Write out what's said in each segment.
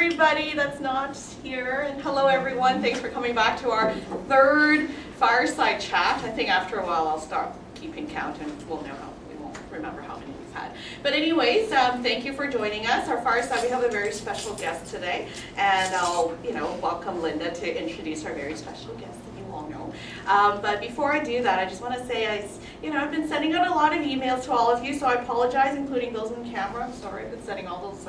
everybody that's not here, and hello everyone. Thanks for coming back to our third fireside chat. I think after a while I'll start keeping count and we'll know we won't remember how many we've had. But anyways, thank you for joining us. Our fireside, we have a very special guest today, and I'll welcome Linda to introduce our very special guest that you all know. But before I do that, I just want to say I've been sending out a lot of emails to all of you, so I apologize, including those on camera. I'm sorry, I've been sending all those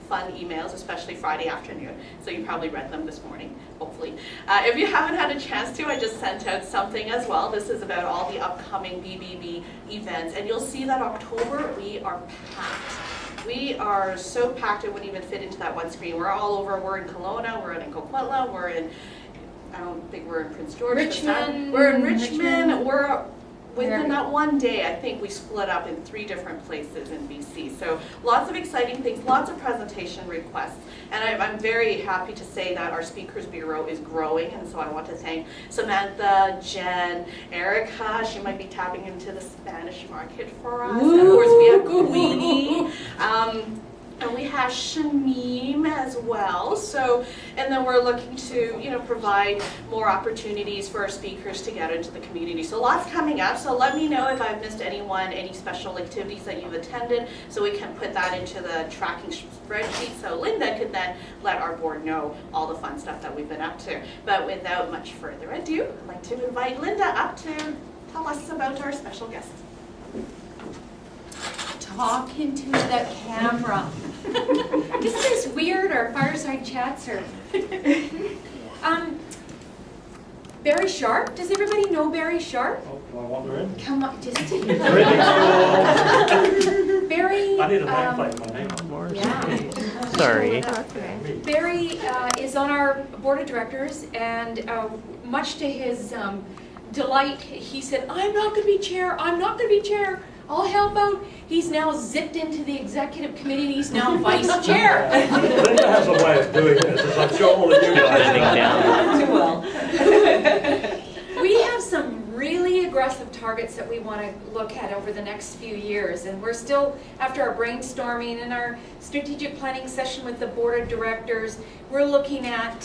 fun emails, especially Friday afternoon, so you probably read them this morning, hopefully. If you haven't had a chance to, I just sent out something as well. This is about all the upcoming BBB events, and you'll see that October, we are packed. We are so packed it wouldn't even fit into that one screen. We're all over, we're in Kelowna, we're in Coquitlam, we're in, I don't think we're in Prince George. Richmond. We're in Richmond. We're within that one day, I think we split up in 3 different places in BC. So lots of exciting things, lots of presentation requests. And I'm very happy to say that our Speakers Bureau is growing. And so I want to thank Samantha, Jen, Erica. She might be tapping into the Spanish market for us. Ooh. And of course, we have Queenie. And we have Shamim as well. So, and then we're looking to, provide more opportunities for our speakers to get into the community. So lots coming up. So let me know if I've missed anyone, any special activities that you've attended, so we can put that into the tracking spreadsheet. So Linda could then let our board know all the fun stuff that we've been up to. But without much further ado, I'd like to invite Linda up to tell us about our special guest. Talk into the camera. Isn't this weird? Our fireside chats are. Barry Sharp. Does everybody know Barry Sharp? Oh, do I wander in? Come on, just. Greetings. Barry. I need a nameplate, my name. Yeah. Sorry. Barry is on our board of directors, and much to his delight, he said, "I'm not going to be chair. I'm not going to be chair. I'll help out." He's now zipped into the executive committee, and he's now vice chair. Linda has a way of doing this, as I'm sure all of you guys know. Too well. We have some really aggressive targets that we want to look at over the next few years, and we're still, after our brainstorming and our strategic planning session with the board of directors, we're looking at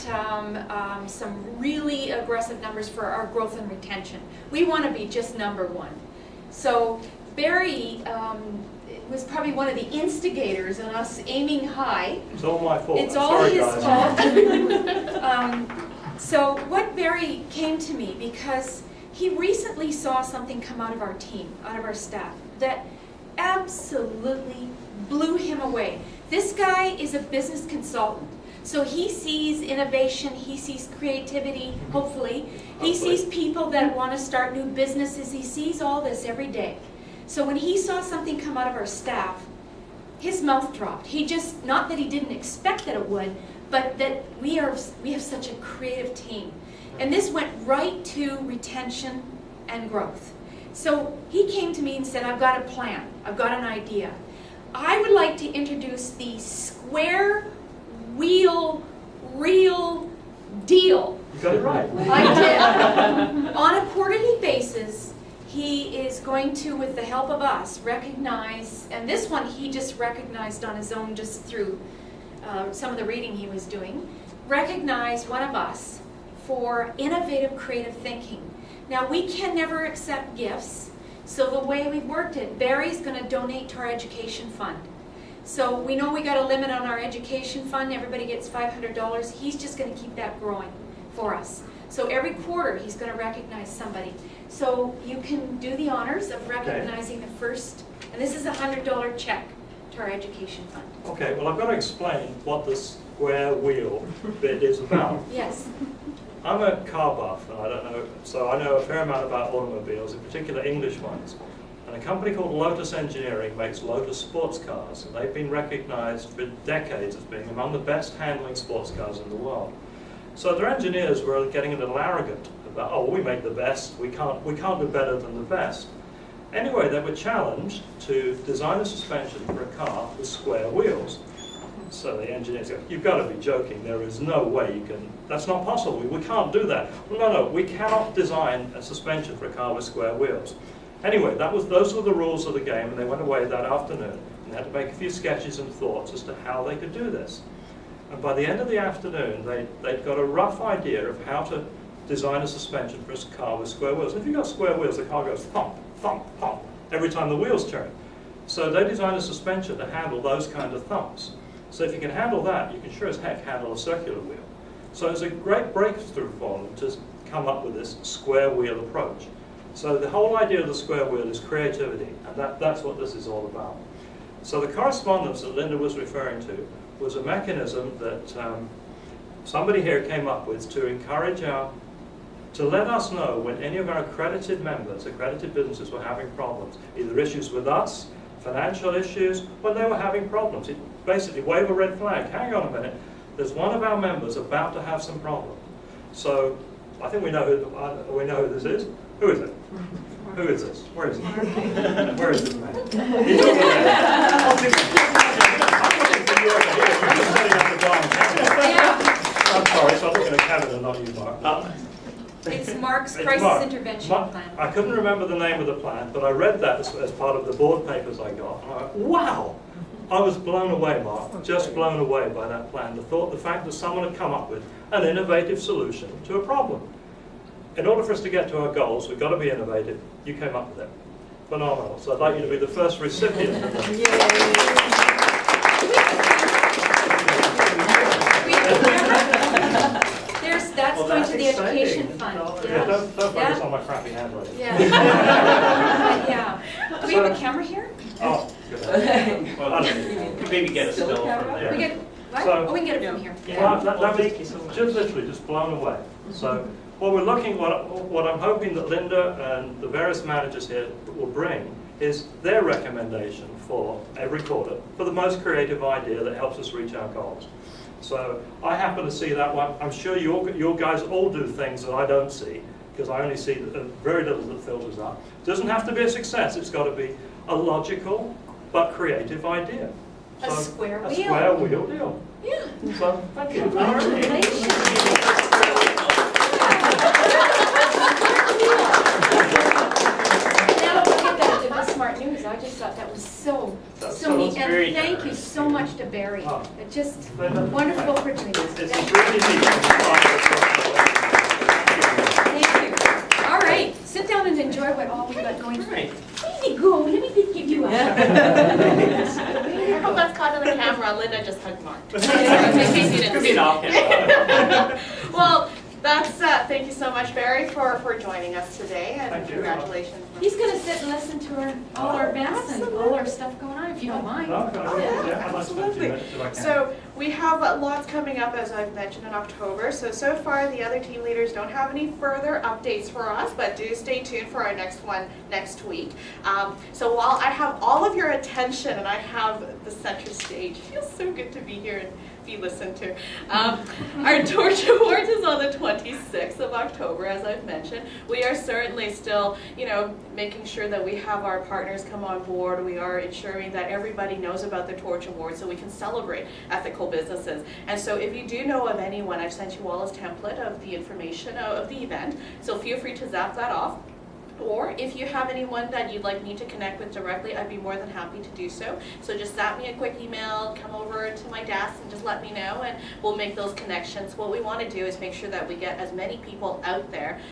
some really aggressive numbers for our growth and retention. We want to be just #1. So Barry was probably one of the instigators on us aiming high. It's all my fault. It's I'm all sorry, his guys. fault. So what Barry came to me because he recently saw something come out of our team, out of our staff, that absolutely blew him away. This guy is a business consultant. So he sees innovation, he sees creativity, hopefully. He sees people that want to start new businesses. He sees all this every day. So when he saw something come out of our staff, his mouth dropped. He just, not that he didn't expect that it would, but that we have such a creative team. And this went right to retention and growth. So he came to me and said, "I've got a plan, I've got an idea. I would like to introduce the Square Wheel Real Deal." You got it right. I did. On a quarterly basis, he is going to, with the help of us, recognize, and this one he just recognized on his own just through some of the reading he was doing, recognize one of us for innovative creative thinking. Now we can never accept gifts, so the way we've worked it, Barry's going to donate to our education fund. So we know we got a limit on our education fund, everybody gets $500, he's just going to keep that growing for us. So every quarter he's going to recognize somebody. So you can do the honors of recognizing the first, and this is a $100 check to our education fund. Okay, well I've got to explain what the square wheel bit is about. Yes. I'm a car buff, and I don't know, so I know a fair amount about automobiles, in particular English ones. And a company called Lotus Engineering makes Lotus sports cars, and they've been recognized for decades as being among the best handling sports cars in the world. So their engineers were getting a little arrogant about, "Oh, we make the best, we can't do better than the best." Anyway, they were challenged to design a suspension for a car with square wheels. So the engineers go, "You've got to be joking, there is no way you can, that's not possible, we can't do that." "Well, no, we cannot design a suspension for a car with square wheels." Anyway, those were the rules of the game, and they went away that afternoon and had to make a few sketches and thoughts as to how they could do this. And by the end of the afternoon, they'd got a rough idea of how to design a suspension for a car with square wheels. If you've got square wheels, the car goes thump, thump, thump every time the wheels turn. So they designed a suspension to handle those kind of thumps. So if you can handle that, you can sure as heck handle a circular wheel. So it's a great breakthrough for them to come up with this square wheel approach. So the whole idea of the square wheel is creativity, and that's what this is all about. So the correspondence that Linda was referring to was a mechanism that somebody here came up with to encourage to let us know when any of our accredited members, accredited businesses were having problems, either issues with us, financial issues, when they were having problems. It basically wave a red flag, hang on a minute, there's one of our members about to have some problems. So I think we know who this is. Who is it? Who is this? Where is he? Where is this man? He's over there. I'm sorry, so I'm looking at Kevin and not you, Mark. It's Mark's It's crisis Mark. intervention Mark, plan. I couldn't remember the name of the plan, but I read that as part of the board papers I got. And I went, wow! I was blown away, Mark, just blown away by that plan. The fact that someone had come up with an innovative solution to a problem. In order for us to get to our goals, we've got to be innovative. You came up with it. Phenomenal. So I'd like you to be the first recipient of that. That's going to the education fund. Yeah, don't focus Yeah. on my crappy handwriting. Yeah. Yeah. Do we have a camera here? Oh, good. Well, I don't know. Maybe get a still from there. We get, what? So- Oh, we can get it from here. Well, that Thank you was so much. just literally just blown away. So what we're looking, what I'm hoping that Linda and the various managers here will bring is their recommendation for every quarter for the most creative idea that helps us reach our goals. So I happen to see that one. I'm sure you guys all do things that I don't see because I only see very little that filters up. It doesn't have to be a success. It's got to be a logical but creative idea. A So, square a wheel. square wheel deal. Yeah. So thank you. Congratulations. Now we'll get that to the Smart News. I just thought that was so neat. very And thank you generous. so much to Barry. Oh. It's just wonderful for doing this. It's Thank really neat. you. All right, sit down and enjoy what all we've got going. Right. Easy go. Let me just give you a I hope that's caught on the camera. Linda just hugged Mark. In case you didn't Could be see. an off camera. Well, that's, thank you so much, Barry, for joining us today, and Thank you. congratulations. He's going to sit and listen to all our events and all our stuff going on, if you don't mind. No, can I- yeah, I'd like to spend a few Absolutely. minutes if I can. So we have lots coming up, as I've mentioned, in October. So far, the other team leaders don't have any further updates for us, but do stay tuned for our next one next week. So while I have all of your attention and I have the center stage, it feels so good to be here and be listened to. Our Torch Awards is on the 26th of October, as I've mentioned. We are certainly still, making sure that we have our partners come on board. We are ensuring that everybody knows about the Torch Awards so we can celebrate ethical businesses. And so if you do know of anyone, I've sent you all a template of the information of the event, so feel free to zap that off. Or if you have anyone that you'd like me to connect with directly, I'd be more than happy to do so. So just zap me a quick email, come over to my desk and just let me know and we'll make those connections. What we want to do is make sure that we get as many people out there